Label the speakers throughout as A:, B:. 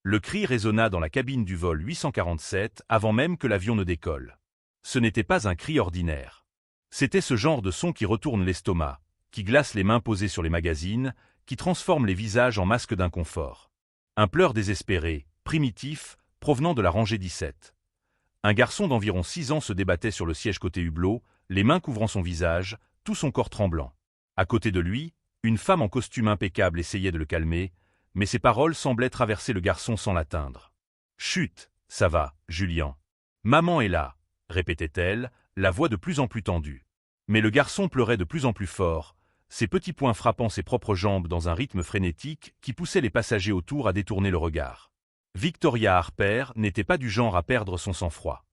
A: Le cri résonna dans la cabine du vol 847 avant même que l'avion ne décolle. Ce n'était pas un cri ordinaire. C'était ce genre de son qui retourne l'estomac, qui glace les mains posées sur les magazines, qui transforme les visages en masques d'inconfort. Un pleur désespéré, primitif, provenant de la rangée 17. Un garçon d'environ 6 ans se débattait sur le siège côté hublot, les mains couvrant son visage, tout son corps tremblant. À côté de lui, une femme en costume impeccable essayait de le calmer, mais ses paroles semblaient traverser le garçon sans l'atteindre. « Chut, ça va, Julien. Maman est là », répétait-elle, la voix de plus en plus tendue. Mais le garçon pleurait de plus en plus fort, ses petits poings frappant ses propres jambes dans un rythme frénétique qui poussait les passagers autour à détourner le regard. Victoria Harper n'était pas du genre à perdre son sang-froid.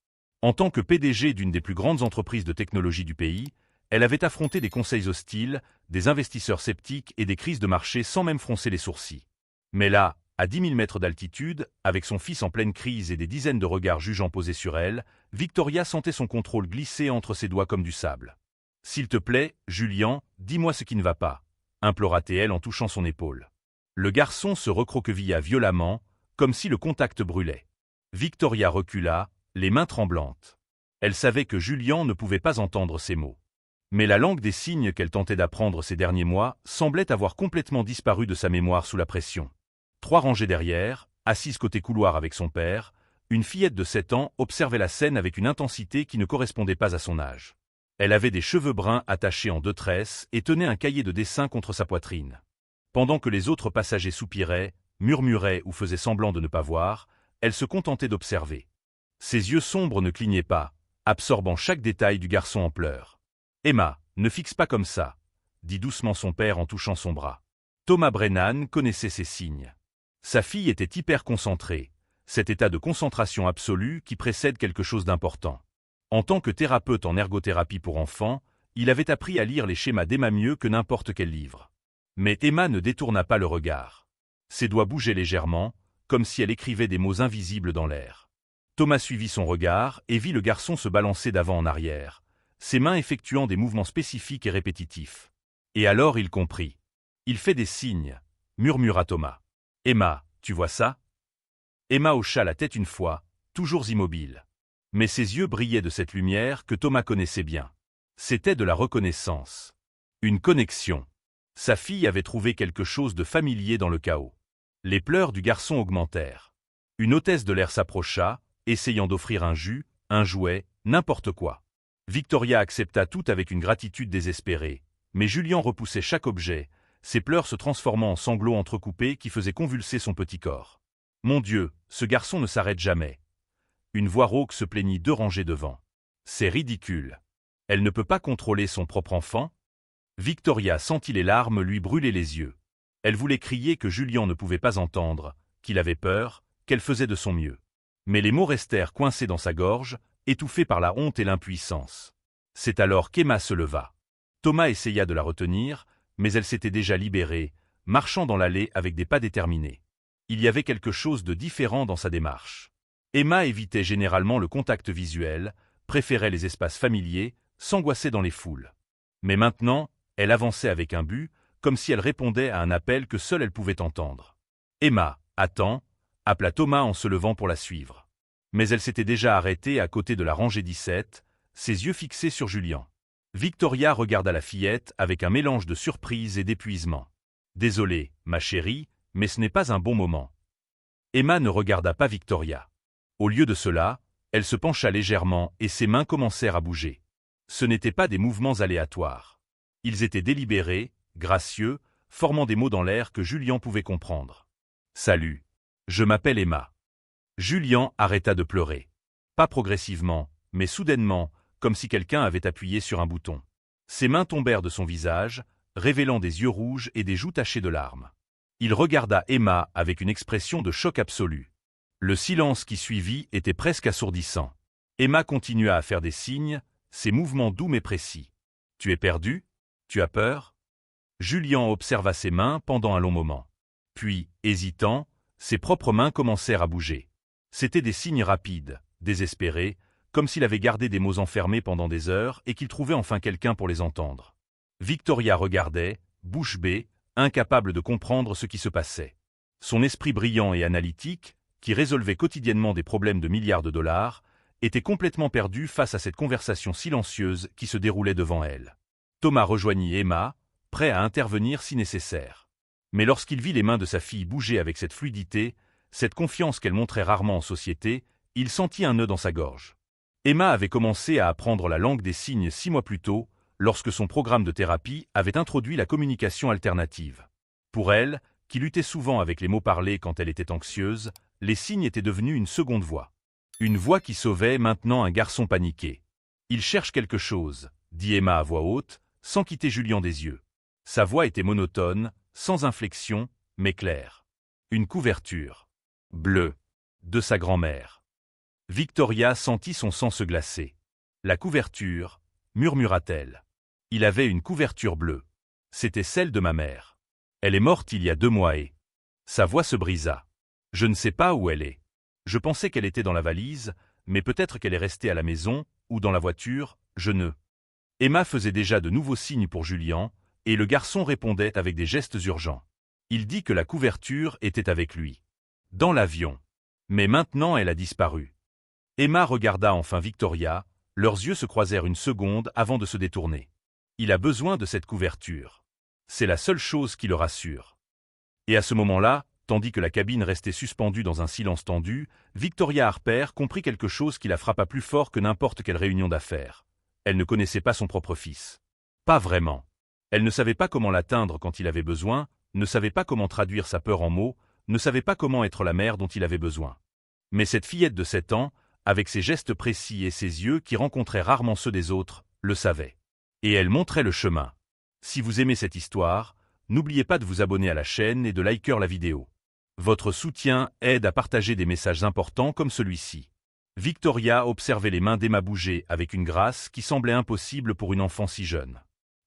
A: En tant que PDG d'une des plus grandes entreprises de technologie du pays, elle avait affronté des conseils hostiles, des investisseurs sceptiques et des crises de marché sans même froncer les sourcils. Mais là, à 10 000 mètres d'altitude, avec son fils en pleine crise et des dizaines de regards jugeants posés sur elle, Victoria sentait son contrôle glisser entre ses doigts comme du sable. « S'il te plaît, Julien, dis-moi ce qui ne va pas », implora-t-elle en touchant son épaule. Le garçon se recroquevilla violemment, comme si le contact brûlait. Victoria recula, les mains tremblantes. Elle savait que Julien ne pouvait pas entendre ces mots. Mais la langue des signes qu'elle tentait d'apprendre ces derniers mois semblait avoir complètement disparu de sa mémoire sous la pression. 3 rangées derrière, assise côté couloir avec son père, une fillette de 7 ans observait la scène avec une intensité qui ne correspondait pas à son âge. Elle avait des cheveux bruns attachés en 2 tresses et tenait un cahier de dessin contre sa poitrine. Pendant que les autres passagers soupiraient, murmuraient ou faisaient semblant de ne pas voir, elle se contentait d'observer. Ses yeux sombres ne clignaient pas, absorbant chaque détail du garçon en pleurs. « Emma, ne fixe pas comme ça », dit doucement son père en touchant son bras. Thomas Brennan connaissait ces signes. Sa fille était hyper concentrée, cet état de concentration absolue qui précède quelque chose d'important. En tant que thérapeute en ergothérapie pour enfants, il avait appris à lire les schémas d'Emma mieux que n'importe quel livre. Mais Emma ne détourna pas le regard. Ses doigts bougeaient légèrement, comme si elle écrivait des mots invisibles dans l'air. Thomas suivit son regard et vit le garçon se balancer d'avant en arrière, ses mains effectuant des mouvements spécifiques et répétitifs. Et alors il comprit. « Il fait des signes », murmura Thomas. « Emma, tu vois ça ?» Emma hocha la tête une fois, toujours immobile. Mais ses yeux brillaient de cette lumière que Thomas connaissait bien. C'était de la reconnaissance. Une connexion. Sa fille avait trouvé quelque chose de familier dans le chaos. Les pleurs du garçon augmentèrent. Une hôtesse de l'air s'approcha, essayant d'offrir un jus, un jouet, n'importe quoi. Victoria accepta tout avec une gratitude désespérée, mais Julien repoussait chaque objet, ses pleurs se transformant en sanglots entrecoupés qui faisaient convulser son petit corps. « Mon Dieu, ce garçon ne s'arrête jamais. » Une voix rauque se plaignit 2 rangées devant. « C'est ridicule. Elle ne peut pas contrôler son propre enfant ?» Victoria sentit les larmes lui brûler les yeux. Elle voulait crier que Julien ne pouvait pas entendre, qu'il avait peur, qu'elle faisait de son mieux. Mais les mots restèrent coincés dans sa gorge, étouffés par la honte et l'impuissance. C'est alors qu'Emma se leva. Thomas essaya de la retenir, mais elle s'était déjà libérée, marchant dans l'allée avec des pas déterminés. Il y avait quelque chose de différent dans sa démarche. Emma évitait généralement le contact visuel, préférait les espaces familiers, s'angoissait dans les foules. Mais maintenant, elle avançait avec un but, comme si elle répondait à un appel que seule elle pouvait entendre. « Emma, attends », appela Thomas en se levant pour la suivre. Mais elle s'était déjà arrêtée à côté de la rangée 17, ses yeux fixés sur Julien. Victoria regarda la fillette avec un mélange de surprise et d'épuisement. « Désolée, ma chérie, mais ce n'est pas un bon moment. » Emma ne regarda pas Victoria. Au lieu de cela, elle se pencha légèrement et ses mains commencèrent à bouger. Ce n'étaient pas des mouvements aléatoires. Ils étaient délibérés, gracieux, formant des mots dans l'air que Julien pouvait comprendre. « Salut. Je m'appelle Emma. » Julien arrêta de pleurer. Pas progressivement, mais soudainement, comme si quelqu'un avait appuyé sur un bouton. Ses mains tombèrent de son visage, révélant des yeux rouges et des joues tachées de larmes. Il regarda Emma avec une expression de choc absolu. Le silence qui suivit était presque assourdissant. Emma continua à faire des signes, ses mouvements doux mais précis. « Tu es perdu? Tu as peur ?» Julien observa ses mains pendant un long moment. Puis, hésitant, ses propres mains commencèrent à bouger. C'étaient des signes rapides, désespérés, comme s'il avait gardé des mots enfermés pendant des heures et qu'il trouvait enfin quelqu'un pour les entendre. Victoria regardait, bouche bée, incapable de comprendre ce qui se passait. Son esprit brillant et analytique, qui résolvait quotidiennement des problèmes de milliards de dollars, était complètement perdue face à cette conversation silencieuse qui se déroulait devant elle. Thomas rejoignit Emma, prêt à intervenir si nécessaire. Mais lorsqu'il vit les mains de sa fille bouger avec cette fluidité, cette confiance qu'elle montrait rarement en société, il sentit un nœud dans sa gorge. Emma avait commencé à apprendre la langue des signes 6 mois plus tôt, lorsque son programme de thérapie avait introduit la communication alternative. Pour elle, qui luttait souvent avec les mots parlés quand elle était anxieuse, les signes étaient devenus une seconde voix. Une voix qui sauvait maintenant un garçon paniqué. « Il cherche quelque chose », dit Emma à voix haute, sans quitter Julien des yeux. Sa voix était monotone, sans inflexion, mais claire. Une couverture. Bleue. De sa grand-mère. Victoria sentit son sang se glacer. La couverture, murmura-t-elle. Il avait une couverture bleue. C'était celle de ma mère. Elle est morte il y a 2 mois et... Sa voix se brisa. Je ne sais pas où elle est. Je pensais qu'elle était dans la valise, mais peut-être qu'elle est restée à la maison, ou dans la voiture, je ne... Emma faisait déjà de nouveaux signes pour Julien, et le garçon répondait avec des gestes urgents. Il dit que la couverture était avec lui. Dans l'avion. Mais maintenant elle a disparu. Emma regarda enfin Victoria, leurs yeux se croisèrent une seconde avant de se détourner. Il a besoin de cette couverture. C'est la seule chose qui le rassure. Et à ce moment-là, tandis que la cabine restait suspendue dans un silence tendu, Victoria Harper comprit quelque chose qui la frappa plus fort que n'importe quelle réunion d'affaires. Elle ne connaissait pas son propre fils. Pas vraiment. Elle ne savait pas comment l'atteindre quand il avait besoin, ne savait pas comment traduire sa peur en mots, ne savait pas comment être la mère dont il avait besoin. Mais cette fillette de 7 ans, avec ses gestes précis et ses yeux qui rencontraient rarement ceux des autres, le savait. Et elle montrait le chemin. Si vous aimez cette histoire, n'oubliez pas de vous abonner à la chaîne et de liker la vidéo. Votre soutien aide à partager des messages importants comme celui-ci. Victoria observait les mains d'Emma bouger avec une grâce qui semblait impossible pour une enfant si jeune.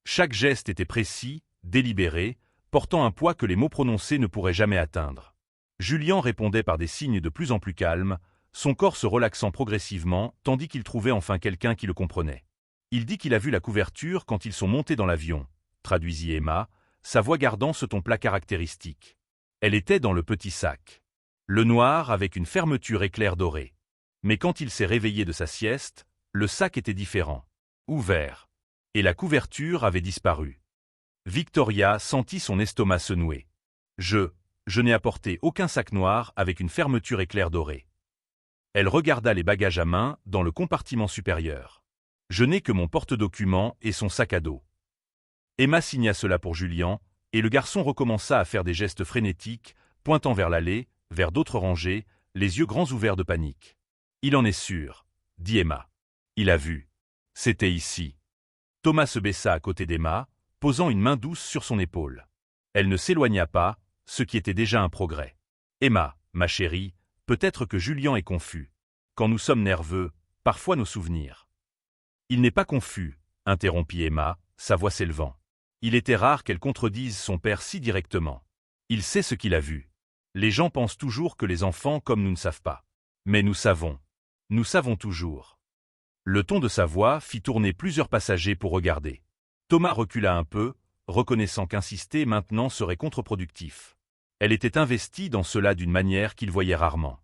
A: Chaque geste était précis, délibéré, portant un poids que les mots prononcés ne pourraient jamais atteindre. Julien répondait par des signes de plus en plus calmes, son corps se relaxant progressivement tandis qu'il trouvait enfin quelqu'un qui le comprenait. Il dit qu'il a vu la couverture quand ils sont montés dans l'avion, traduisit Emma, sa voix gardant ce ton plat caractéristique. Elle était dans le petit sac. Le noir avec une fermeture éclair dorée. Mais quand il s'est réveillé de sa sieste, le sac était différent. Ouvert. Et la couverture avait disparu. Victoria sentit son estomac se nouer. Je n'ai apporté aucun sac noir avec une fermeture éclair dorée. Elle regarda les bagages à main dans le compartiment supérieur. Je n'ai que mon porte-documents et son sac à dos. Emma signa cela pour Julien, et le garçon recommença à faire des gestes frénétiques, pointant vers l'allée, vers d'autres rangées, les yeux grands ouverts de panique. Il en est sûr, dit Emma. Il a vu. C'était ici. Thomas se baissa à côté d'Emma, posant une main douce sur son épaule. Elle ne s'éloigna pas, ce qui était déjà un progrès. Emma, ma chérie, peut-être que Julien est confus. Quand nous sommes nerveux, parfois nos souvenirs. Il n'est pas confus, interrompit Emma, sa voix s'élevant. Il était rare qu'elle contredise son père si directement. Il sait ce qu'il a vu. Les gens pensent toujours que les enfants comme nous ne savent pas. Mais nous savons. Nous savons toujours. Le ton de sa voix fit tourner plusieurs passagers pour regarder. Thomas recula un peu, reconnaissant qu'insister maintenant serait contre-productif. Elle était investie dans cela d'une manière qu'il voyait rarement.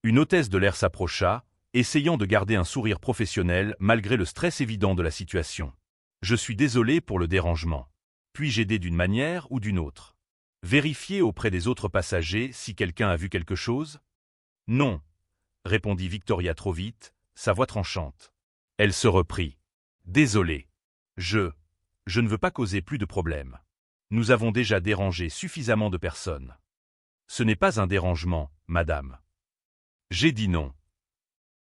A: Une hôtesse de l'air s'approcha, essayant de garder un sourire professionnel malgré le stress évident de la situation. « Je suis désolé pour le dérangement. Puis-je aider d'une manière ou d'une autre? Vérifier auprès des autres passagers si quelqu'un a vu quelque chose? » « Non, » répondit Victoria trop vite, sa voix tranchante. Elle se reprit. « Désolé. Je ne veux pas causer plus de problèmes. Nous avons déjà dérangé suffisamment de personnes. » « Ce n'est pas un dérangement, madame. » J'ai dit non.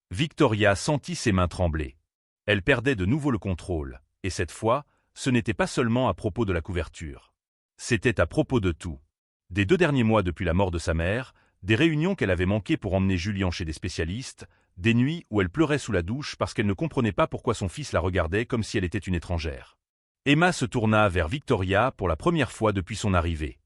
A: Victoria sentit ses mains trembler. Elle perdait de nouveau le contrôle, et cette fois, ce n'était pas seulement à propos de la couverture. C'était à propos de tout. Des 2 derniers mois depuis la mort de sa mère, des réunions qu'elle avait manquées pour emmener Julien chez des spécialistes, des nuits où elle pleurait sous la douche parce qu'elle ne comprenait pas pourquoi son fils la regardait comme si elle était une étrangère. Emma se tourna vers Victoria pour la première fois depuis son arrivée.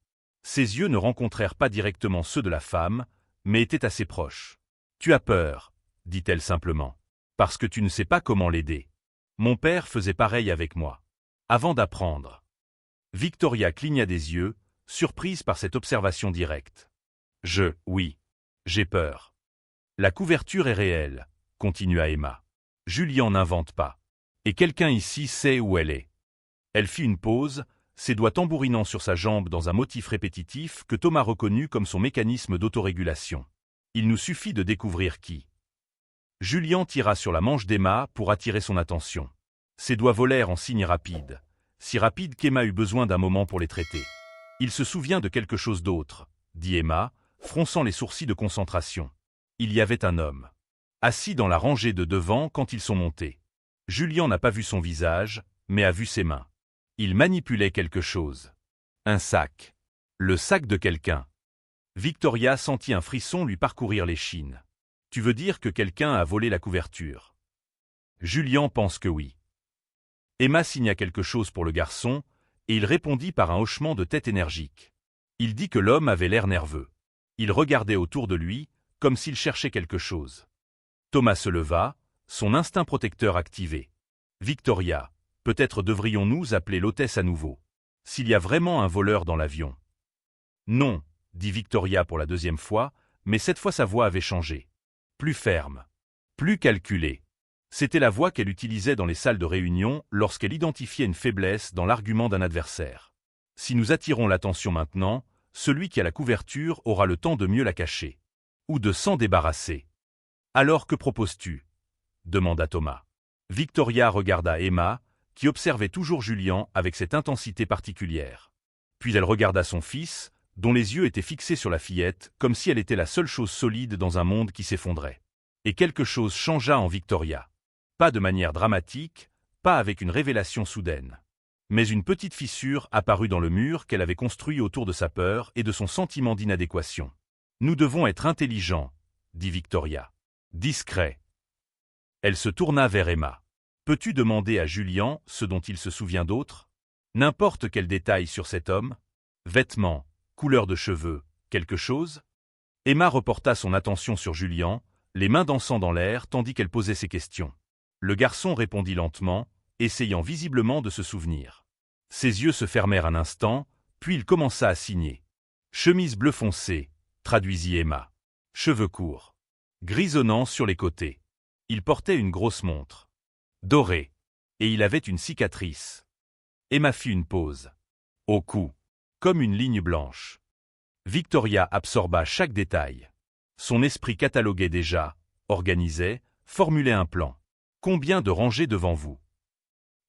A: Ses yeux ne rencontrèrent pas directement ceux de la femme, mais étaient assez proches. « Tu as peur, » dit-elle simplement, « parce que tu ne sais pas comment l'aider. Mon père faisait pareil avec moi. Avant d'apprendre. » Victoria cligna des yeux, surprise par cette observation directe. « Oui, j'ai peur. La couverture est réelle, continua Emma. Julien n'invente pas. Et quelqu'un ici sait où elle est. Elle fit une pause, ses doigts tambourinant sur sa jambe dans un motif répétitif que Thomas reconnut comme son mécanisme d'autorégulation. Il nous suffit de découvrir qui. Julien tira sur la manche d'Emma pour attirer son attention. Ses doigts volèrent en signe rapide, si rapide qu'Emma eut besoin d'un moment pour les traiter. Il se souvient de quelque chose d'autre, dit Emma, fronçant les sourcils de concentration. Il y avait un homme, assis dans la rangée de devant quand ils sont montés. Julien n'a pas vu son visage, mais a vu ses mains. Il manipulait quelque chose. Un sac. Le sac de quelqu'un. Victoria sentit un frisson lui parcourir l'échine. Tu veux dire que quelqu'un a volé la couverture? Julien pense que oui. Emma signa quelque chose pour le garçon, et il répondit par un hochement de tête énergique. Il dit que l'homme avait l'air nerveux. Il regardait autour de lui, comme s'il cherchait quelque chose. Thomas se leva, son instinct protecteur activé. Victoria, peut-être devrions-nous appeler l'hôtesse à nouveau. S'il y a vraiment un voleur dans l'avion. Non, dit Victoria pour la deuxième fois, mais cette fois sa voix avait changé. Plus ferme. Plus calculée. C'était la voix qu'elle utilisait dans les salles de réunion lorsqu'elle identifiait une faiblesse dans l'argument d'un adversaire. Si nous attirons l'attention maintenant, celui qui a la couverture aura le temps de mieux la cacher. Ou de s'en débarrasser. Alors que proposes-tu? Demanda Thomas. Victoria regarda Emma, qui observait toujours Julien avec cette intensité particulière. Puis elle regarda son fils, dont les yeux étaient fixés sur la fillette, comme si elle était la seule chose solide dans un monde qui s'effondrait. Et quelque chose changea en Victoria. Pas de manière dramatique, pas avec une révélation soudaine. Mais une petite fissure apparut dans le mur qu'elle avait construit autour de sa peur et de son sentiment d'inadéquation. Nous devons être intelligents, dit Victoria. Discret. Elle se tourna vers Emma. Peux-tu demander à Julien ce dont il se souvient d'autre? N'importe quel détail sur cet homme? Vêtements, couleur de cheveux, quelque chose? Emma reporta son attention sur Julien, les mains dansant dans l'air tandis qu'elle posait ses questions. Le garçon répondit lentement, essayant visiblement de se souvenir. Ses yeux se fermèrent un instant, puis il commença à signer. Chemise bleu foncé, traduisit Emma. Cheveux courts. Grisonnants sur les côtés. Il portait une grosse montre. Dorée. Et il avait une cicatrice. Emma fit une pause. Au cou. Comme une ligne blanche. Victoria absorba chaque détail. Son esprit cataloguait déjà, organisait, formulait un plan. Combien de rangées devant vous?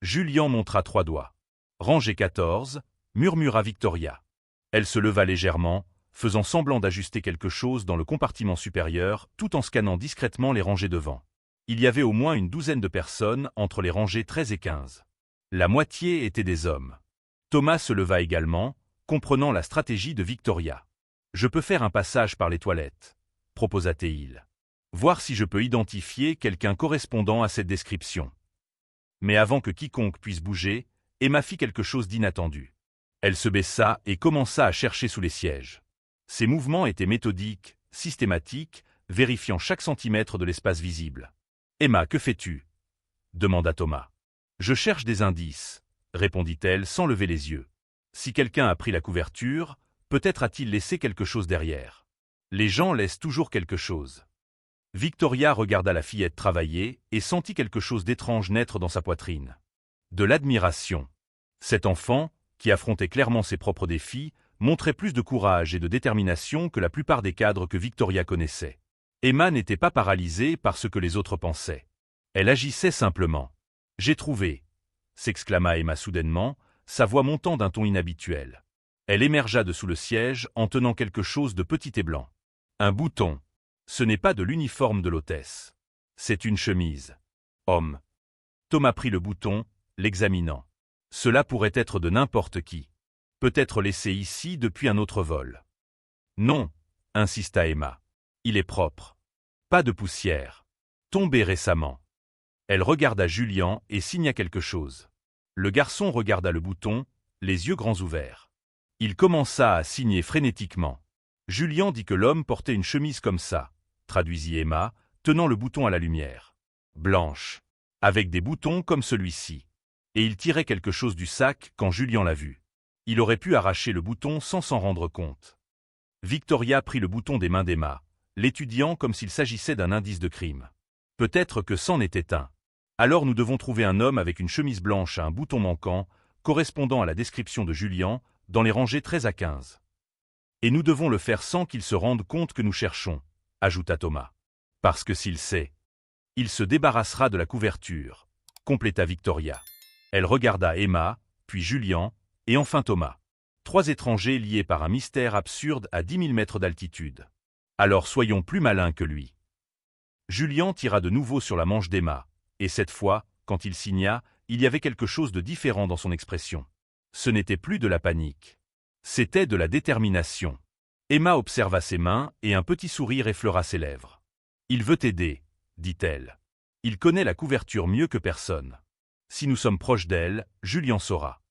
A: Julien montra 3 doigts. Rangée 14, murmura Victoria. Elle se leva légèrement, faisant semblant d'ajuster quelque chose dans le compartiment supérieur, tout en scannant discrètement les rangées devant. Il y avait au moins une douzaine de personnes entre les rangées 13 et 15. La moitié étaient des hommes. Thomas se leva également, comprenant la stratégie de Victoria. « Je peux faire un passage par les toilettes », proposa-t-il. « Voir si je peux identifier quelqu'un correspondant à cette description. » Mais avant que quiconque puisse bouger, Emma fit quelque chose d'inattendu. Elle se baissa et commença à chercher sous les sièges. Ses mouvements étaient méthodiques, systématiques, vérifiant chaque centimètre de l'espace visible. « Emma, que fais-tu » demanda Thomas. « Je cherche des indices », répondit-elle sans lever les yeux. « Si quelqu'un a pris la couverture, peut-être a-t-il laissé quelque chose derrière. Les gens laissent toujours quelque chose. » Victoria regarda la fillette travailler et sentit quelque chose d'étrange naître dans sa poitrine. De l'admiration. Cet enfant, qui affrontait clairement ses propres défis, montrait plus de courage et de détermination que la plupart des cadres que Victoria connaissait. Emma n'était pas paralysée par ce que les autres pensaient. Elle agissait simplement. « J'ai trouvé !» s'exclama Emma soudainement, sa voix montant d'un ton inhabituel. Elle émergea de sous le siège en tenant quelque chose de petit et blanc. Un bouton. Ce n'est pas de l'uniforme de l'hôtesse. C'est une chemise. Homme. Thomas prit le bouton, l'examinant. Cela pourrait être de n'importe qui. Peut-être laissé ici depuis un autre vol. Non, insista Emma. Il est propre. Pas de poussière. Tombé récemment. Elle regarda Julien et signa quelque chose. Le garçon regarda le bouton, les yeux grands ouverts. Il commença à signer frénétiquement. Julien dit que l'homme portait une chemise comme ça, traduisit Emma, tenant le bouton à la lumière. Blanche. Avec des boutons comme celui-ci. Et il tirait quelque chose du sac quand Julien l'a vu. Il aurait pu arracher le bouton sans s'en rendre compte. Victoria prit le bouton des mains d'Emma, l'étudiant comme s'il s'agissait d'un indice de crime. Peut-être que c'en était un. Alors nous devons trouver un homme avec une chemise blanche à un bouton manquant, correspondant à la description de Julian, dans les rangées 13 à 15. Et nous devons le faire sans qu'il se rende compte que nous cherchons, ajouta Thomas. Parce que s'il sait, il se débarrassera de la couverture, compléta Victoria. Elle regarda Emma, puis Julian, et enfin Thomas. 3 étrangers liés par un mystère absurde à 10 000 mètres d'altitude. Alors soyons plus malins que lui. Julian tira de nouveau sur la manche d'Emma, et cette fois, quand il signa, il y avait quelque chose de différent dans son expression. Ce n'était plus de la panique. C'était de la détermination. Emma observa ses mains et un petit sourire effleura ses lèvres. « Il veut t'aider, » dit-elle. « Il connaît la couverture mieux que personne. Si nous sommes proches d'elle, Julian saura. »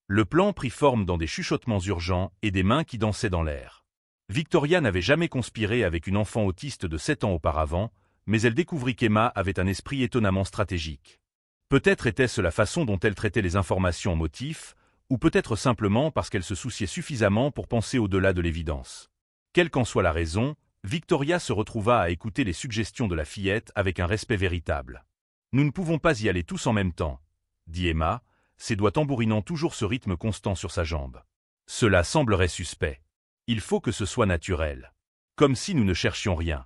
A: Le plan prit forme dans des chuchotements urgents et des mains qui dansaient dans l'air. Victoria n'avait jamais conspiré avec une enfant autiste de 7 ans auparavant, mais elle découvrit qu'Emma avait un esprit étonnamment stratégique. Peut-être était-ce la façon dont elle traitait les informations en motif, ou peut-être simplement parce qu'elle se souciait suffisamment pour penser au-delà de l'évidence. Quelle qu'en soit la raison, Victoria se retrouva à écouter les suggestions de la fillette avec un respect véritable. « Nous ne pouvons pas y aller tous en même temps, » dit Emma, ses doigts tambourinant toujours ce rythme constant sur sa jambe. Cela semblerait suspect. Il faut que ce soit naturel. Comme si nous ne cherchions rien.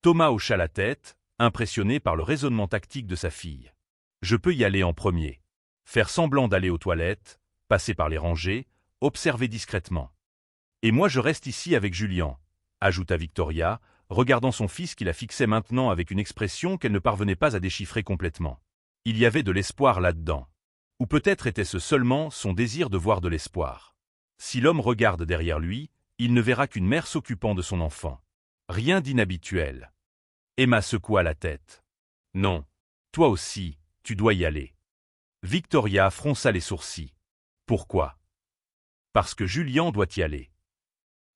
A: Thomas hocha la tête, impressionné par le raisonnement tactique de sa fille. Je peux y aller en premier. Faire semblant d'aller aux toilettes, passer par les rangées, observer discrètement. Et moi je reste ici avec Julian, ajouta Victoria, regardant son fils qui la fixait maintenant avec une expression qu'elle ne parvenait pas à déchiffrer complètement. Il y avait de l'espoir là-dedans. Ou peut-être était-ce seulement son désir de voir de l'espoir. Si l'homme regarde derrière lui, il ne verra qu'une mère s'occupant de son enfant. Rien d'inhabituel. Emma secoua la tête. Non. Toi aussi, tu dois y aller. Victoria fronça les sourcils. Pourquoi? Parce que Julian doit y aller.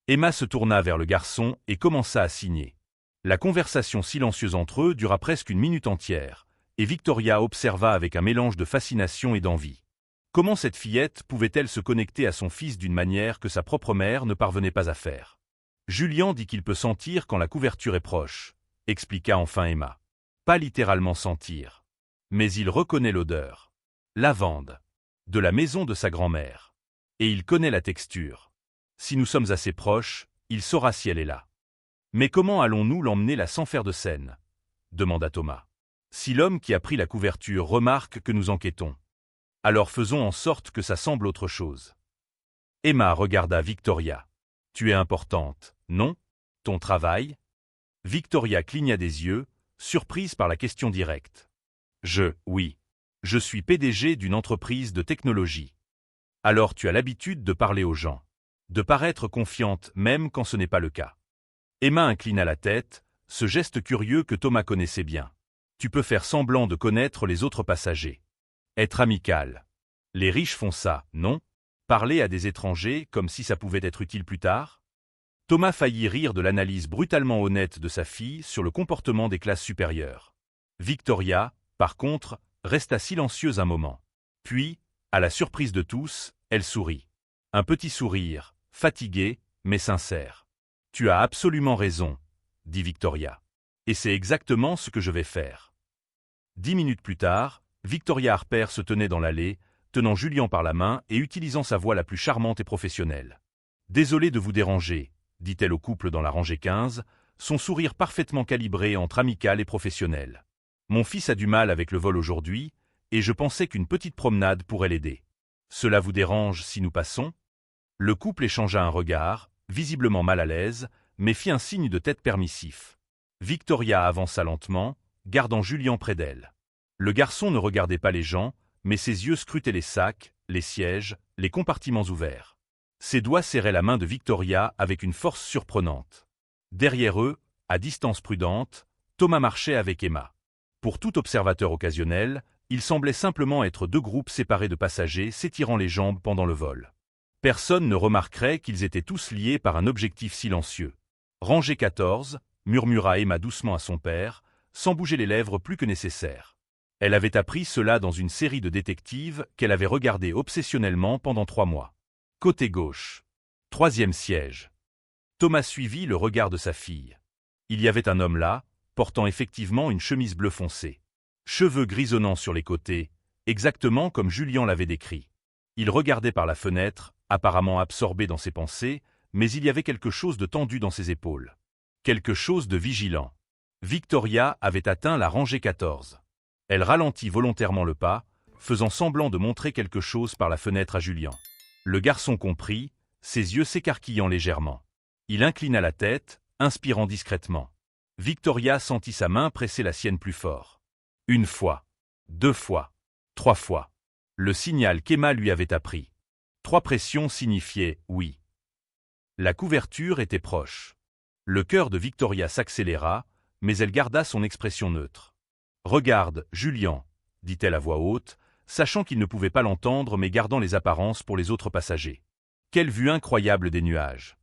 A: Emma se tourna vers le garçon et commença à signer. La conversation silencieuse entre eux dura presque une minute entière, et Victoria observa avec un mélange de fascination et d'envie. Comment cette fillette pouvait-elle se connecter à son fils d'une manière que sa propre mère ne parvenait pas à faire? Julian dit qu'il peut sentir quand la couverture est proche, expliqua enfin Emma. Pas littéralement sentir. Mais il reconnaît l'odeur. Lavande. De la maison de sa grand-mère. Et il connaît la texture. Si nous sommes assez proches, il saura si elle est là. Mais comment allons-nous l'emmener là sans faire de scène? Demanda Thomas. Si l'homme qui a pris la couverture remarque que nous enquêtons, alors faisons en sorte que ça semble autre chose. Emma regarda Victoria. Tu es importante, non? Ton travail? Victoria cligna des yeux, surprise par la question directe. Oui. Je suis PDG d'une entreprise de technologie. Alors tu as l'habitude de parler aux gens. De paraître confiante même quand ce n'est pas le cas. Emma inclina la tête, ce geste curieux que Thomas connaissait bien. Tu peux faire semblant de connaître les autres passagers. Être amical. Les riches font ça, non? Parler à des étrangers comme si ça pouvait être utile plus tard? Thomas faillit rire de l'analyse brutalement honnête de sa fille sur le comportement des classes supérieures. Victoria, par contre, resta silencieuse un moment. Puis, à la surprise de tous, elle sourit. Un petit sourire, fatigué, mais sincère. « Tu as absolument raison, » dit Victoria. « Et c'est exactement ce que je vais faire. » 10 minutes plus tard, Victoria Harper se tenait dans l'allée, tenant Julian par la main et utilisant sa voix la plus charmante et professionnelle. « Désolée de vous déranger, » dit-elle au couple dans la rangée 15, son sourire parfaitement calibré entre amical et professionnel. « Mon fils a du mal avec le vol aujourd'hui, et je pensais qu'une petite promenade pourrait l'aider. Cela vous dérange si nous passons ?» Le couple échangea un regard, visiblement mal à l'aise, mais fit un signe de tête permissif. Victoria avança lentement, gardant Julian près d'elle. Le garçon ne regardait pas les gens, mais ses yeux scrutaient les sacs, les sièges, les compartiments ouverts. Ses doigts serraient la main de Victoria avec une force surprenante. Derrière eux, à distance prudente, Thomas marchait avec Emma. Pour tout observateur occasionnel, il semblait simplement être 2 groupes séparés de passagers s'étirant les jambes pendant le vol. Personne ne remarquerait qu'ils étaient tous liés par un objectif silencieux. « Rangée 14 », murmura Emma doucement à son père, sans bouger les lèvres plus que nécessaire. Elle avait appris cela dans une série de détectives qu'elle avait regardée obsessionnellement pendant 3 mois. Côté gauche. 3e siège. Thomas suivit le regard de sa fille. Il y avait un homme là, portant effectivement une chemise bleu foncé. Cheveux grisonnants sur les côtés, exactement comme Julian l'avait décrit. Il regardait par la fenêtre, apparemment absorbé dans ses pensées, mais il y avait quelque chose de tendu dans ses épaules. Quelque chose de vigilant. Victoria avait atteint la rangée 14. Elle ralentit volontairement le pas, faisant semblant de montrer quelque chose par la fenêtre à Julian. Le garçon comprit, ses yeux s'écarquillant légèrement. Il inclina la tête, inspirant discrètement. Victoria sentit sa main presser la sienne plus fort. Une fois, 2 fois, 3 fois. Le signal qu'Emma lui avait appris. 3 pressions signifiaient oui. La couverture était proche. Le cœur de Victoria s'accéléra, mais elle garda son expression neutre. « Regarde, Julian, » dit-elle à voix haute, sachant qu'il ne pouvait pas l'entendre mais gardant les apparences pour les autres passagers. Quelle vue incroyable des nuages.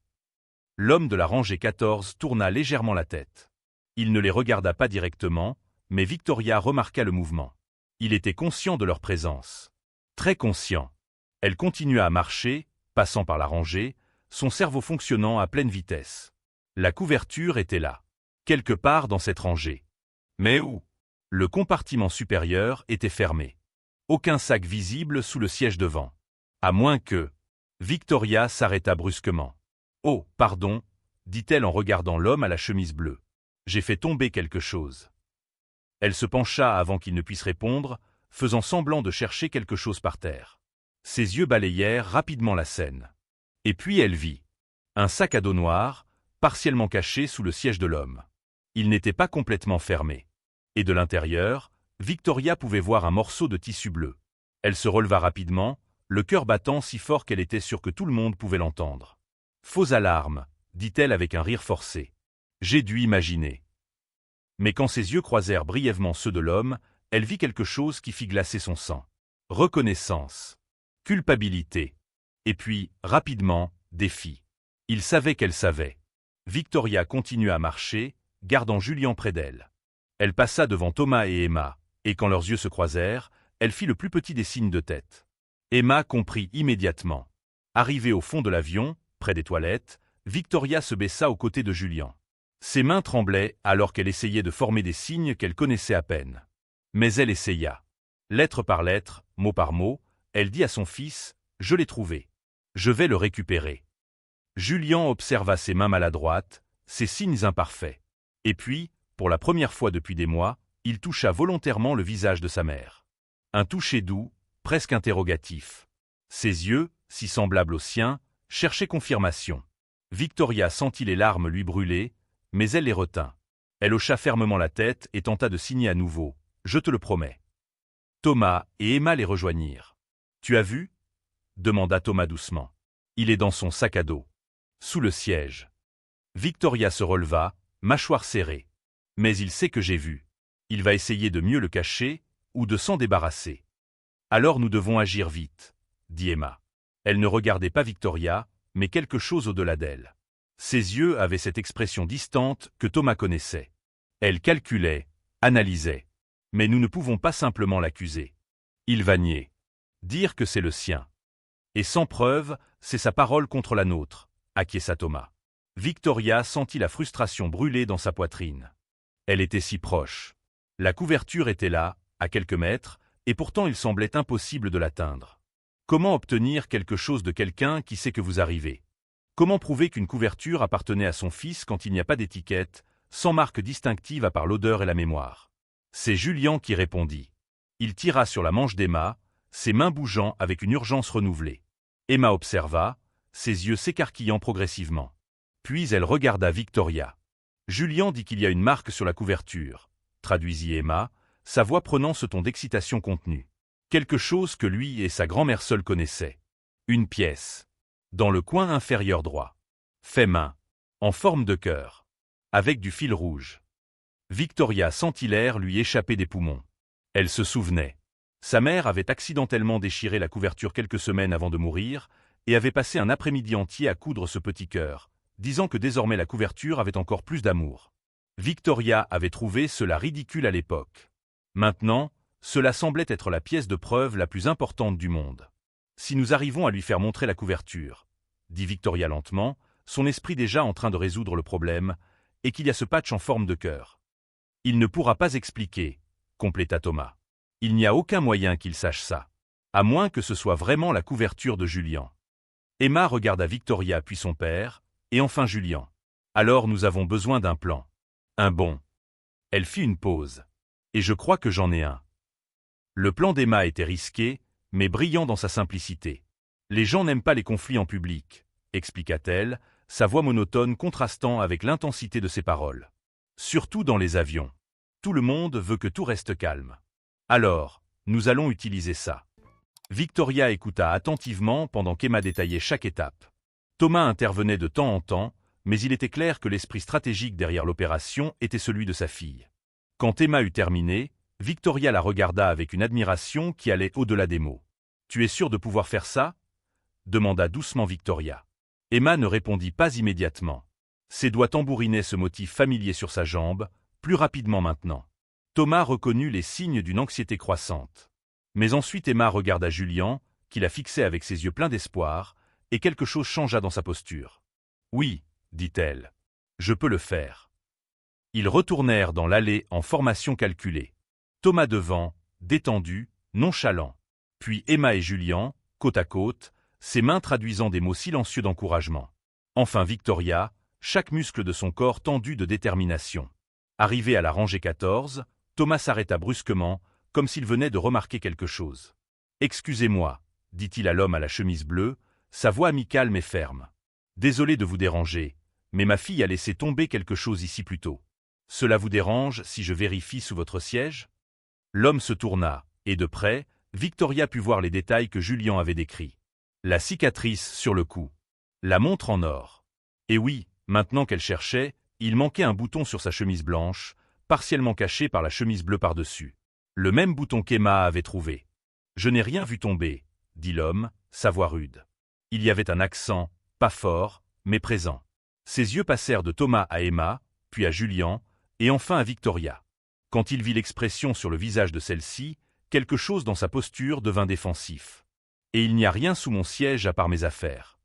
A: L'homme de la rangée 14 tourna légèrement la tête. Il ne les regarda pas directement, mais Victoria remarqua le mouvement. Il était conscient de leur présence. Très conscient. Elle continua à marcher, passant par la rangée, son cerveau fonctionnant à pleine vitesse. La couverture était là, quelque part dans cette rangée. Mais où? Le compartiment supérieur était fermé. Aucun sac visible sous le siège devant. À moins que... Victoria s'arrêta brusquement. « Oh, pardon, » dit-elle en regardant l'homme à la chemise bleue. « J'ai fait tomber quelque chose. » Elle se pencha avant qu'il ne puisse répondre, faisant semblant de chercher quelque chose par terre. Ses yeux balayèrent rapidement la scène. Et puis elle vit un sac à dos noir, partiellement caché sous le siège de l'homme. Il n'était pas complètement fermé. Et de l'intérieur, Victoria pouvait voir un morceau de tissu bleu. Elle se releva rapidement, le cœur battant si fort qu'elle était sûre que tout le monde pouvait l'entendre. « Faux alarme, » dit-elle avec un rire forcé. « J'ai dû imaginer. » Mais quand ses yeux croisèrent brièvement ceux de l'homme, elle vit quelque chose qui fit glacer son sang. Reconnaissance. Culpabilité. Et puis, rapidement, défi. Il savait qu'elle savait. Victoria continua à marcher, gardant Julian près d'elle. Elle passa devant Thomas et Emma, et quand leurs yeux se croisèrent, elle fit le plus petit des signes de tête. Emma comprit immédiatement. Arrivée au fond de l'avion, près des toilettes, Victoria se baissa aux côtés de Julian. Ses mains tremblaient alors qu'elle essayait de former des signes qu'elle connaissait à peine. Mais elle essaya. Lettre par lettre, mot par mot, elle dit à son fils « Je l'ai trouvé. Je vais le récupérer. » Julian observa ses mains maladroites, ses signes imparfaits. Et puis, pour la première fois depuis des mois, il toucha volontairement le visage de sa mère. Un toucher doux, presque interrogatif. Ses yeux, si semblables aux siens, cherchaient confirmation. Victoria sentit les larmes lui brûler, mais elle les retint. Elle hocha fermement la tête et tenta de signer à nouveau. « Je te le promets. » Thomas et Emma les rejoignirent. « Tu as vu ?» demanda Thomas doucement. « Il est dans son sac à dos. Sous le siège. » Victoria se releva, mâchoire serrée. « Mais il sait que j'ai vu. Il va essayer de mieux le cacher ou de s'en débarrasser. Alors nous devons agir vite, » dit Emma. Elle ne regardait pas Victoria, mais quelque chose au-delà d'elle. Ses yeux avaient cette expression distante que Thomas connaissait. Elle calculait, analysait. Mais nous ne pouvons pas simplement l'accuser. Il va nier. Dire que c'est le sien. Et sans preuve, c'est sa parole contre la nôtre, acquiesça Thomas. Victoria sentit la frustration brûler dans sa poitrine. Elle était si proche. La couverture était là, à quelques mètres, et pourtant il semblait impossible de l'atteindre. Comment obtenir quelque chose de quelqu'un qui sait que vous arrivez? Comment prouver qu'une couverture appartenait à son fils quand il n'y a pas d'étiquette, sans marque distinctive à part l'odeur et la mémoire? C'est Julian qui répondit. Il tira sur la manche d'Emma, ses mains bougeant avec une urgence renouvelée. Emma observa, ses yeux s'écarquillant progressivement. Puis elle regarda Victoria. Julian dit qu'il y a une marque sur la couverture, traduisit Emma, sa voix prenant ce ton d'excitation contenue. Quelque chose que lui et sa grand-mère seuls connaissaient. Une pièce. Dans le coin inférieur droit. Fait main. En forme de cœur. Avec du fil rouge. Victoria sentit l'air lui échapper des poumons. Elle se souvenait. Sa mère avait accidentellement déchiré la couverture quelques semaines avant de mourir et avait passé un après-midi entier à coudre ce petit cœur, disant que désormais la couverture avait encore plus d'amour. Victoria avait trouvé cela ridicule à l'époque. Maintenant, cela semblait être la pièce de preuve la plus importante du monde. Si nous arrivons à lui faire montrer la couverture, dit Victoria lentement, son esprit déjà en train de résoudre le problème, et qu'il y a ce patch en forme de cœur. Il ne pourra pas expliquer, compléta Thomas. Il n'y a aucun moyen qu'il sache ça. À moins que ce soit vraiment la couverture de Julian. Emma regarda Victoria puis son père, et enfin Julian. Alors nous avons besoin d'un plan. Un bon. Elle fit une pause. Et je crois que j'en ai un. Le plan d'Emma était risqué, mais brillant dans sa simplicité. Les gens n'aiment pas les conflits en public, expliqua-t-elle, sa voix monotone contrastant avec l'intensité de ses paroles. Surtout dans les avions. Tout le monde veut que tout reste calme. Alors, nous allons utiliser ça. Victoria écouta attentivement pendant qu'Emma détaillait chaque étape. Thomas intervenait de temps en temps, mais il était clair que l'esprit stratégique derrière l'opération était celui de sa fille. Quand Emma eut terminé, Victoria la regarda avec une admiration qui allait au-delà des mots. « Tu es sûre de pouvoir faire ça ?» demanda doucement Victoria. Emma ne répondit pas immédiatement. Ses doigts tambourinaient ce motif familier sur sa jambe, plus rapidement maintenant. Thomas reconnut les signes d'une anxiété croissante. Mais ensuite Emma regarda Julian, qui la fixait avec ses yeux pleins d'espoir, et quelque chose changea dans sa posture. « Oui, dit-elle. Je peux le faire. » Ils retournèrent dans l'allée en formation calculée. Thomas devant, détendu, nonchalant. Puis Emma et Julian, côte à côte, ses mains traduisant des mots silencieux d'encouragement. Enfin Victoria, chaque muscle de son corps tendu de détermination. Arrivé à la rangée 14, Thomas s'arrêta brusquement, comme s'il venait de remarquer quelque chose. « Excusez-moi, dit-il à l'homme à la chemise bleue, sa voix amicale mais ferme. Désolé de vous déranger, mais ma fille a laissé tomber quelque chose ici plus tôt. Cela vous dérange si je vérifie sous votre siège ?» L'homme se tourna, et de près, Victoria put voir les détails que Julian avait décrits. La cicatrice sur le cou. La montre en or. Et oui, maintenant qu'elle cherchait, il manquait un bouton sur sa chemise blanche, partiellement caché par la chemise bleue par-dessus. Le même bouton qu'Emma avait trouvé. « Je n'ai rien vu tomber, » dit l'homme, sa voix rude. Il y avait un accent, pas fort, mais présent. Ses yeux passèrent de Thomas à Emma, puis à Julian, et enfin à Victoria. Quand il vit l'expression sur le visage de celle-ci, quelque chose dans sa posture devint défensif. « Et il n'y a rien sous mon siège à part mes affaires. »«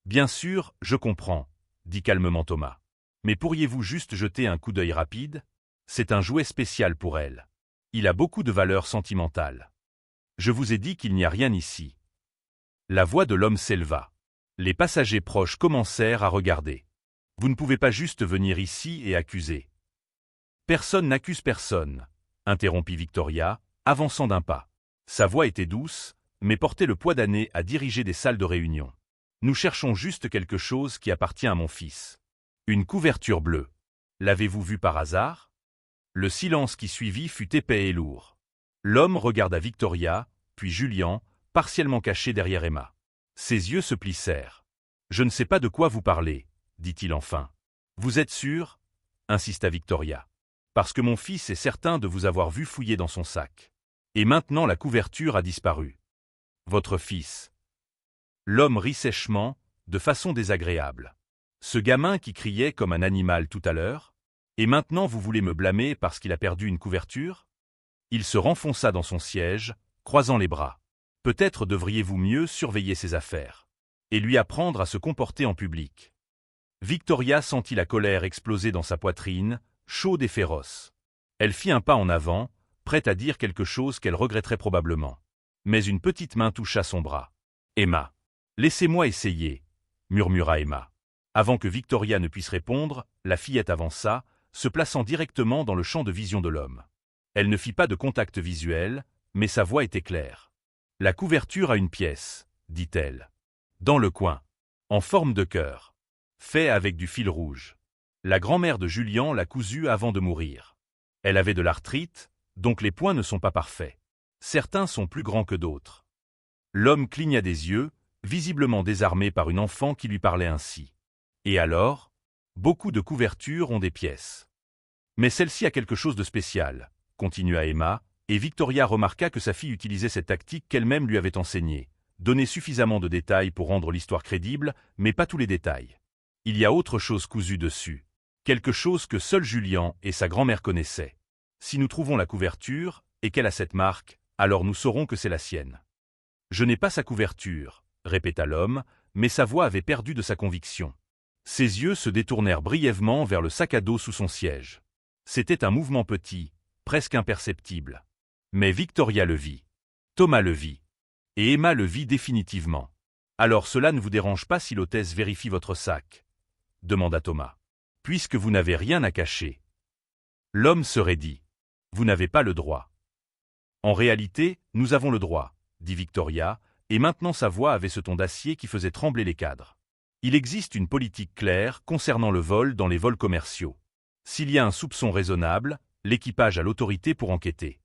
A: Bien sûr, je comprends, » dit calmement Thomas. « Mais pourriez-vous juste jeter un coup d'œil rapide ? C'est un jouet spécial pour elle. Il a beaucoup de valeur sentimentale. Je vous ai dit qu'il n'y a rien ici. » La voix de l'homme s'éleva. Les passagers proches commencèrent à regarder. « Vous ne pouvez pas juste venir ici et accuser. »« Personne n'accuse personne, » interrompit Victoria, avançant d'un pas. Sa voix était douce, mais portait le poids d'années à diriger des salles de réunion. « Nous cherchons juste quelque chose qui appartient à mon fils. Une couverture bleue. L'avez-vous vue par hasard ?» Le silence qui suivit fut épais et lourd. L'homme regarda Victoria, puis Julian, partiellement caché derrière Emma. Ses yeux se plissèrent. « Je ne sais pas de quoi vous parlez, » dit-il enfin. « Vous êtes sûr ?» insista Victoria. « Parce que mon fils est certain de vous avoir vu fouiller dans son sac. Et maintenant la couverture a disparu. Votre fils. » L'homme rit sèchement, de façon désagréable. « Ce gamin qui criait comme un animal tout à l'heure ? Et maintenant vous voulez me blâmer parce qu'il a perdu une couverture ?» Il se renfonça dans son siège, croisant les bras. « Peut-être devriez-vous mieux surveiller ses affaires. Et lui apprendre à se comporter en public. » Victoria sentit la colère exploser dans sa poitrine, chaude et féroce. Elle fit un pas en avant, prête à dire quelque chose qu'elle regretterait probablement. Mais une petite main toucha son bras. « Emma. »« Laissez-moi essayer, » murmura Emma. Avant que Victoria ne puisse répondre, la fillette avança, se plaçant directement dans le champ de vision de l'homme. Elle ne fit pas de contact visuel, mais sa voix était claire. « La couverture a une pièce, » dit-elle. « Dans le coin. En forme de cœur. Fait avec du fil rouge. La grand-mère de Julian l'a cousu avant de mourir. Elle avait de l'arthrite, donc les points ne sont pas parfaits. Certains sont plus grands que d'autres. » L'homme cligna des yeux, visiblement désarmé par une enfant qui lui parlait ainsi. « Et alors ? Beaucoup de couvertures ont des pièces. Mais celle-ci a quelque chose de spécial, » continua Emma, et Victoria remarqua que sa fille utilisait cette tactique qu'elle-même lui avait enseignée, donner suffisamment de détails pour rendre l'histoire crédible, mais pas tous les détails. Il y a autre chose cousue dessus. Quelque chose que seul Julian et sa grand-mère connaissaient. Si nous trouvons la couverture, et qu'elle a cette marque, alors nous saurons que c'est la sienne. « Je n'ai pas sa couverture, » répéta l'homme, mais sa voix avait perdu de sa conviction. Ses yeux se détournèrent brièvement vers le sac à dos sous son siège. C'était un mouvement petit, presque imperceptible. Mais Victoria le vit. Thomas le vit. Et Emma le vit définitivement. « Alors cela ne vous dérange pas si l'hôtesse vérifie votre sac ?» demanda Thomas. « Puisque vous n'avez rien à cacher. » L'homme se raidit. « Vous n'avez pas le droit. » « En réalité, nous avons le droit, » dit Victoria, et maintenant sa voix avait ce ton d'acier qui faisait trembler les cadres. « Il existe une politique claire concernant le vol dans les vols commerciaux. S'il y a un soupçon raisonnable, l'équipage a l'autorité pour enquêter. »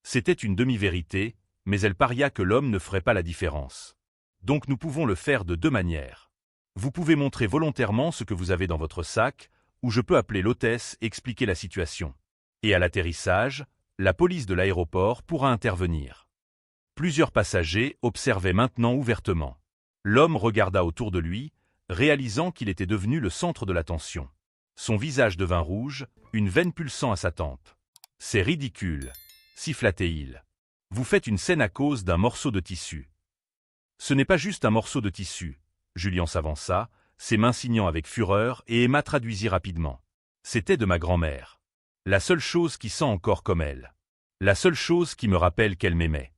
A: C'était une demi-vérité, mais elle paria que l'homme ne ferait pas la différence. Donc nous pouvons le faire de deux manières. Vous pouvez montrer volontairement ce que vous avez dans votre sac, ou je peux appeler l'hôtesse et expliquer la situation. Et à l'atterrissage, la police de l'aéroport pourra intervenir. Plusieurs passagers observaient maintenant ouvertement. L'homme regarda autour de lui, réalisant qu'il était devenu le centre de l'attention. Son visage devint rouge, une veine pulsant à sa tempe. « C'est ridicule !» siffla-t-il. « Vous faites une scène à cause d'un morceau de tissu. » « Ce n'est pas juste un morceau de tissu. » Julien s'avança, ses mains signant avec fureur, et Emma traduisit rapidement. « C'était de ma grand-mère. La seule chose qui sent encore comme elle. La seule chose qui me rappelle qu'elle m'aimait. »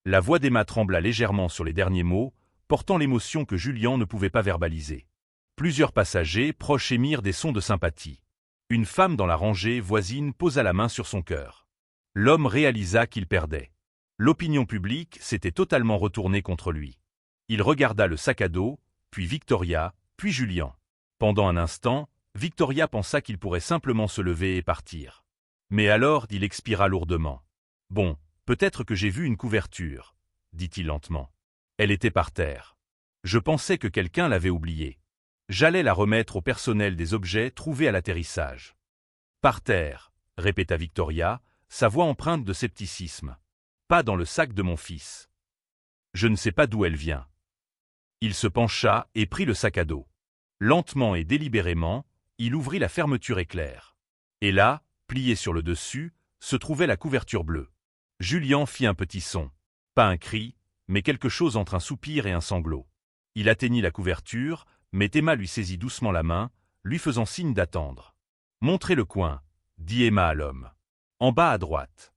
A: La voix d'Emma trembla légèrement sur les derniers mots, portant l'émotion que Julien ne pouvait pas verbaliser. Plusieurs passagers proches émirent des sons de sympathie. Une femme dans la rangée voisine posa la main sur son cœur. L'homme réalisa qu'il perdait. L'opinion publique s'était totalement retournée contre lui. Il regarda le sac à dos, puis Victoria, puis Julien. Pendant un instant, Victoria pensa qu'il pourrait simplement se lever et partir. Mais alors il expira lourdement. « Bon, peut-être que j'ai vu une couverture, » dit-il lentement. Elle était par terre. Je pensais que quelqu'un l'avait oubliée. J'allais la remettre au personnel des objets trouvés à l'atterrissage. « Par terre, » répéta Victoria, sa voix empreinte de scepticisme. « Pas dans le sac de mon fils. Je ne sais pas d'où elle vient. » Il se pencha et prit le sac à dos. Lentement et délibérément, il ouvrit la fermeture éclair. Et là, pliée sur le dessus, se trouvait la couverture bleue. Julien fit un petit son. Pas un cri, mais quelque chose entre un soupir et un sanglot. Il atteignit la couverture, mais Emma lui saisit doucement la main, lui faisant signe d'attendre. « Montrez le coin, » dit Emma à l'homme. « En bas à droite. »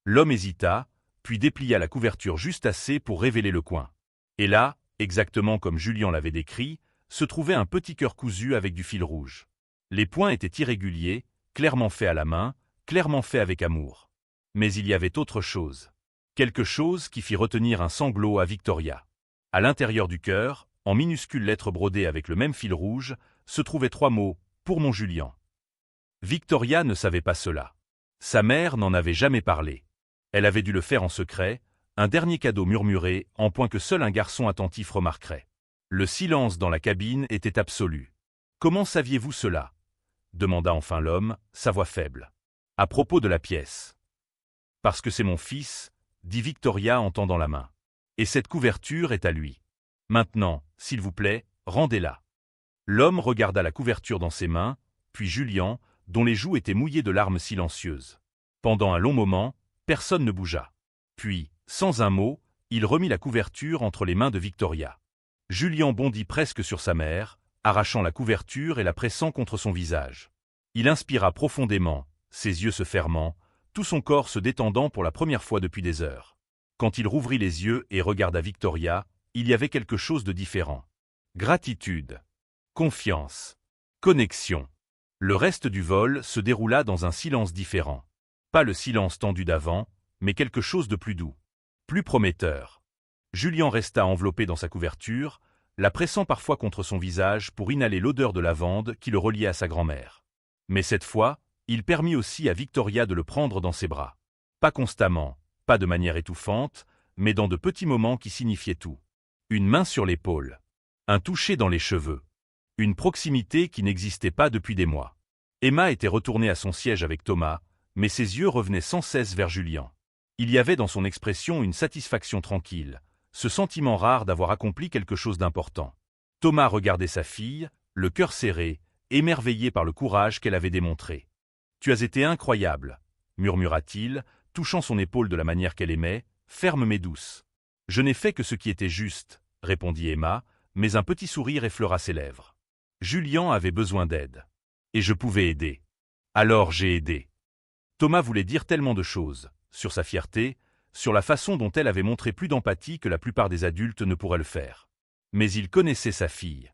A: L'homme hésita, puis déplia la couverture juste assez pour révéler le coin. Et là, exactement comme Julien l'avait décrit, se trouvait un petit cœur cousu avec du fil rouge. Les points étaient irréguliers, clairement faits à la main, clairement faits avec amour. Mais il y avait autre chose. Quelque chose qui fit retenir un sanglot à Victoria. À l'intérieur du cœur, en minuscules lettres brodées avec le même fil rouge, se trouvaient 3 mots, « Pour mon Julien ». Victoria ne savait pas cela. Sa mère n'en avait jamais parlé. Elle avait dû le faire en secret, un dernier cadeau murmuré, en point que seul un garçon attentif remarquerait. Le silence dans la cabine était absolu. « Comment saviez-vous cela ?» demanda enfin l'homme, sa voix faible. « À propos de la pièce. »« Parce que c'est mon fils, » dit Victoria en tendant la main. « Et cette couverture est à lui. Maintenant, s'il vous plaît, rendez-la. » L'homme regarda la couverture dans ses mains, puis Julien, dont les joues étaient mouillées de larmes silencieuses. Pendant un long moment, personne ne bougea. Puis, sans un mot, il remit la couverture entre les mains de Victoria. Julien bondit presque sur sa mère, arrachant la couverture et la pressant contre son visage. Il inspira profondément, ses yeux se fermant, tout son corps se détendant pour la première fois depuis des heures. Quand il rouvrit les yeux et regarda Victoria, il y avait quelque chose de différent. Gratitude, confiance, connexion. Le reste du vol se déroula dans un silence différent. Pas le silence tendu d'avant, mais quelque chose de plus doux, plus prometteur. Julien resta enveloppé dans sa couverture, la pressant parfois contre son visage pour inhaler l'odeur de lavande qui le reliait à sa grand-mère. Mais cette fois, il permit aussi à Victoria de le prendre dans ses bras. Pas constamment, pas de manière étouffante, mais dans de petits moments qui signifiaient tout. Une main sur l'épaule, un toucher dans les cheveux, une proximité qui n'existait pas depuis des mois. Emma était retournée à son siège avec Thomas, mais ses yeux revenaient sans cesse vers Julien. Il y avait dans son expression une satisfaction tranquille, ce sentiment rare d'avoir accompli quelque chose d'important. Thomas regardait sa fille, le cœur serré, émerveillé par le courage qu'elle avait démontré. « Tu as été incroyable », murmura-t-il, touchant son épaule de la manière qu'elle aimait, ferme mais douce. « Je n'ai fait que ce qui était juste », répondit Emma, mais un petit sourire effleura ses lèvres. Julien avait besoin d'aide. Et je pouvais aider. Alors j'ai aidé. Thomas voulait dire tellement de choses, sur sa fierté, sur la façon dont elle avait montré plus d'empathie que la plupart des adultes ne pourraient le faire. Mais il connaissait sa fille.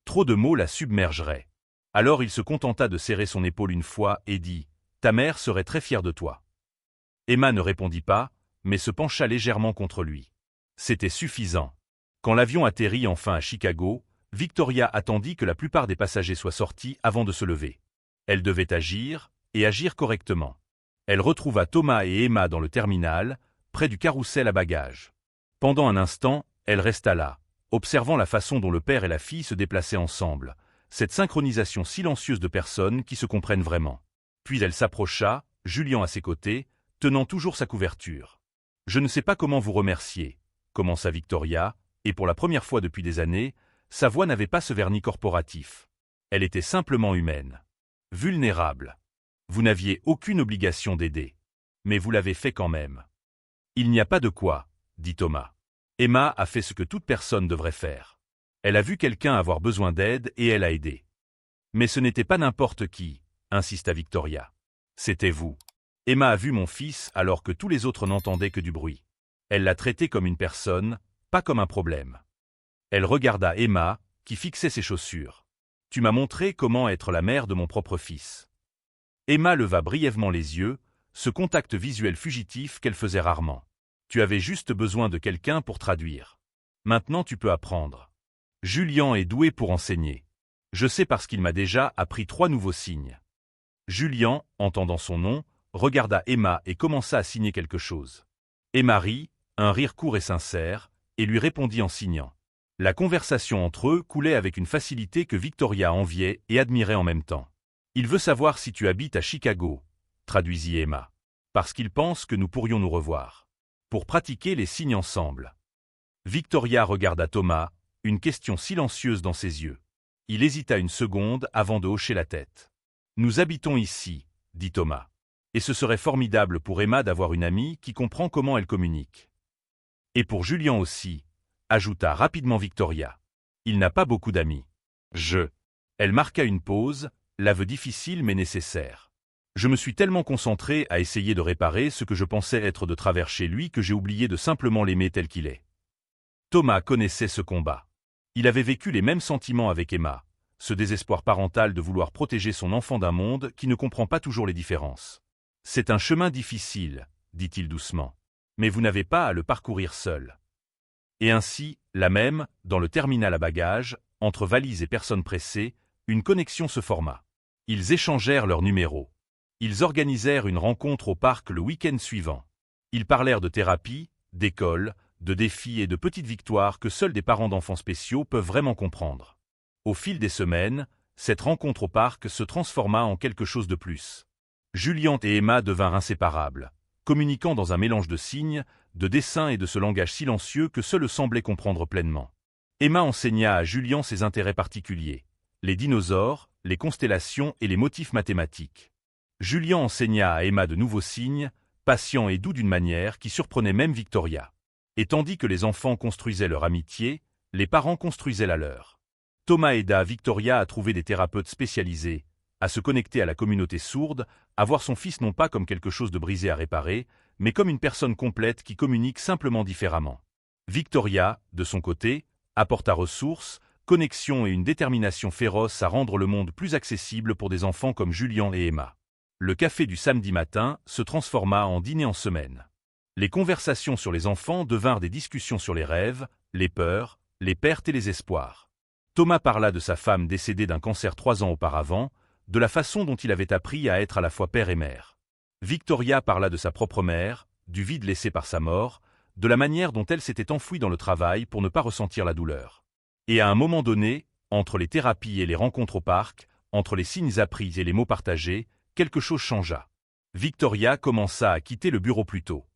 A: Trop de mots la submergeraient. Alors il se contenta de serrer son épaule une fois et dit « Ta mère serait très fière de toi ». Emma ne répondit pas, mais se pencha légèrement contre lui. C'était suffisant. Quand l'avion atterrit enfin à Chicago, Victoria attendit que la plupart des passagers soient sortis avant de se lever. Elle devait agir, et agir correctement. Elle retrouva Thomas et Emma dans le terminal, près du carrousel à bagages. Pendant un instant, elle resta là, observant la façon dont le père et la fille se déplaçaient ensemble, cette synchronisation silencieuse de personnes qui se comprennent vraiment. Puis elle s'approcha, Julien à ses côtés, tenant toujours sa couverture. « Je ne sais pas comment vous remercier », commença Victoria, et pour la première fois depuis des années, sa voix n'avait pas ce vernis corporatif. Elle était simplement humaine. Vulnérable. Vous n'aviez aucune obligation d'aider. Mais vous l'avez fait quand même. Il n'y a pas de quoi, dit Thomas. Emma a fait ce que toute personne devrait faire. Elle a vu quelqu'un avoir besoin d'aide et elle a aidé. Mais ce n'était pas n'importe qui, insista Victoria. C'était vous. Emma a vu mon fils alors que tous les autres n'entendaient que du bruit. Elle l'a traité comme une personne, pas comme un problème. Elle regarda Emma, qui fixait ses chaussures. Tu m'as montré comment être la mère de mon propre fils. Emma leva brièvement les yeux, ce contact visuel fugitif qu'elle faisait rarement. Tu avais juste besoin de quelqu'un pour traduire. Maintenant tu peux apprendre. Julien est doué pour enseigner. Je sais parce qu'il m'a déjà appris 3 nouveaux signes. Julien, entendant son nom, regarda Emma et commença à signer quelque chose. Emma rit, un rire court et sincère, et lui répondit en signant. La conversation entre eux coulait avec une facilité que Victoria enviait et admirait en même temps. Il veut savoir si tu habites à Chicago, traduisit Emma. Parce qu'il pense que nous pourrions nous revoir. Pour pratiquer les signes ensemble. Victoria regarda Thomas, une question silencieuse dans ses yeux. Il hésita une seconde avant de hocher la tête. Nous habitons ici, dit Thomas. Et ce serait formidable pour Emma d'avoir une amie qui comprend comment elle communique. Et pour Julien aussi, ajouta rapidement Victoria. Il n'a pas beaucoup d'amis. Elle marqua une pause, l'aveu difficile mais nécessaire. Je me suis tellement concentré à essayer de réparer ce que je pensais être de travers chez lui que j'ai oublié de simplement l'aimer tel qu'il est. Thomas connaissait ce combat. Il avait vécu les mêmes sentiments avec Emma, ce désespoir parental de vouloir protéger son enfant d'un monde qui ne comprend pas toujours les différences. C'est un chemin difficile, dit-il doucement, mais vous n'avez pas à le parcourir seul. Et ainsi, là même, dans le terminal à bagages, entre valises et personnes pressées, une connexion se forma. Ils échangèrent leurs numéros. Ils organisèrent une rencontre au parc le week-end suivant. Ils parlèrent de thérapie, d'école, de défis et de petites victoires que seuls des parents d'enfants spéciaux peuvent vraiment comprendre. Au fil des semaines, cette rencontre au parc se transforma en quelque chose de plus. Julien et Emma devinrent inséparables, communiquant dans un mélange de signes, de dessins et de ce langage silencieux que seul semblait comprendre pleinement. Emma enseigna à Julien ses intérêts particuliers, les dinosaures, les constellations et les motifs mathématiques. Julien enseigna à Emma de nouveaux signes, patients et doux d'une manière qui surprenait même Victoria. Et tandis que les enfants construisaient leur amitié, les parents construisaient la leur. Thomas aida Victoria à trouver des thérapeutes spécialisés, à se connecter à la communauté sourde, à voir son fils non pas comme quelque chose de brisé à réparer, mais comme une personne complète qui communique simplement différemment. Victoria, de son côté, apporta ressources, connexions et une détermination féroce à rendre le monde plus accessible pour des enfants comme Julien et Emma. Le café du samedi matin se transforma en dîner en semaine. Les conversations sur les enfants devinrent des discussions sur les rêves, les peurs, les pertes et les espoirs. Thomas parla de sa femme décédée d'un cancer 3 ans auparavant, de la façon dont il avait appris à être à la fois père et mère. Victoria parla de sa propre mère, du vide laissé par sa mort, de la manière dont elle s'était enfouie dans le travail pour ne pas ressentir la douleur. Et à un moment donné, entre les thérapies et les rencontres au parc, entre les signes appris et les mots partagés, quelque chose changea. Victoria commença à quitter le bureau plus tôt.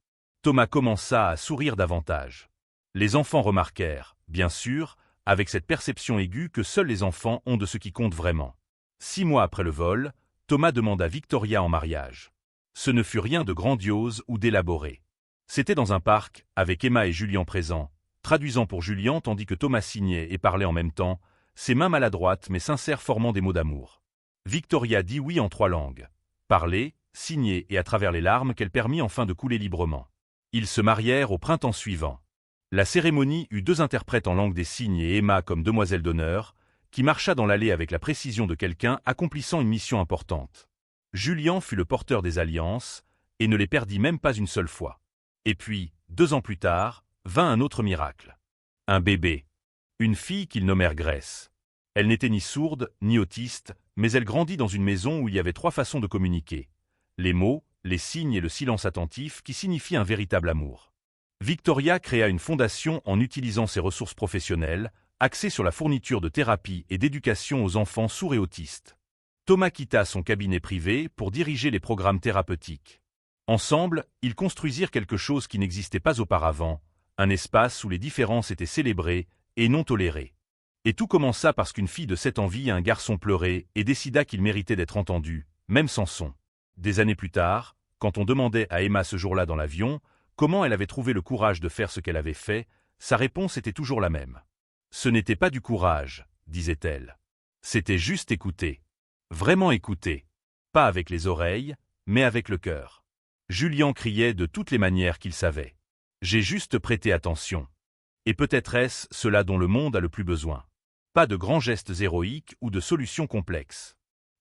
A: Thomas commença à sourire davantage. Les enfants remarquèrent, bien sûr, avec cette perception aiguë que seuls les enfants ont de ce qui compte vraiment. 6 mois après le vol, Thomas demanda Victoria en mariage. Ce ne fut rien de grandiose ou d'élaboré. C'était dans un parc, avec Emma et Julien présents, traduisant pour Julien tandis que Thomas signait et parlait en même temps, ses mains maladroites mais sincères formant des mots d'amour. Victoria dit oui en 3 langues. Parler, signer et à travers les larmes qu'elle permit enfin de couler librement. Ils se marièrent au printemps suivant. La cérémonie eut 2 interprètes en langue des signes et Emma comme demoiselle d'honneur, qui marcha dans l'allée avec la précision de quelqu'un accomplissant une mission importante. Julian fut le porteur des alliances, et ne les perdit même pas une seule fois. Et puis, 2 ans plus tard, vint un autre miracle. Un bébé. Une fille qu'ils nommèrent Grace. Elle n'était ni sourde, ni autiste, mais elle grandit dans une maison où il y avait 3 façons de communiquer. Les mots, les signes et le silence attentif qui signifient un véritable amour. Victoria créa une fondation en utilisant ses ressources professionnelles, axée sur la fourniture de thérapie et d'éducation aux enfants sourds et autistes. Thomas quitta son cabinet privé pour diriger les programmes thérapeutiques. Ensemble, ils construisirent quelque chose qui n'existait pas auparavant, un espace où les différences étaient célébrées et non tolérées. Et tout commença parce qu'une fille de 7 ans vit un garçon pleurer et décida qu'il méritait d'être entendu, même sans son. Des années plus tard, quand on demandait à Emma ce jour-là dans l'avion comment elle avait trouvé le courage de faire ce qu'elle avait fait, sa réponse était toujours la même. Ce n'était pas du courage, disait-elle. C'était juste écouter. Vraiment écouter. Pas avec les oreilles, mais avec le cœur. Julian criait de toutes les manières qu'il savait. J'ai juste prêté attention. Et peut-être est-ce cela dont le monde a le plus besoin. Pas de grands gestes héroïques ou de solutions complexes.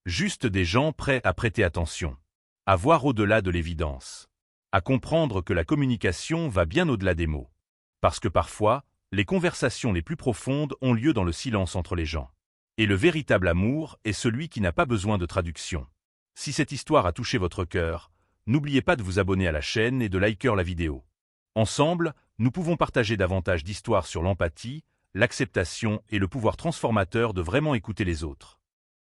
A: Juste des gens prêts à prêter attention. À voir au-delà de l'évidence. À comprendre que la communication va bien au-delà des mots. Parce que parfois, les conversations les plus profondes ont lieu dans le silence entre les gens. Et le véritable amour est celui qui n'a pas besoin de traduction. Si cette histoire a touché votre cœur, n'oubliez pas de vous abonner à la chaîne et de liker la vidéo. Ensemble, nous pouvons partager davantage d'histoires sur l'empathie, l'acceptation et le pouvoir transformateur de vraiment écouter les autres.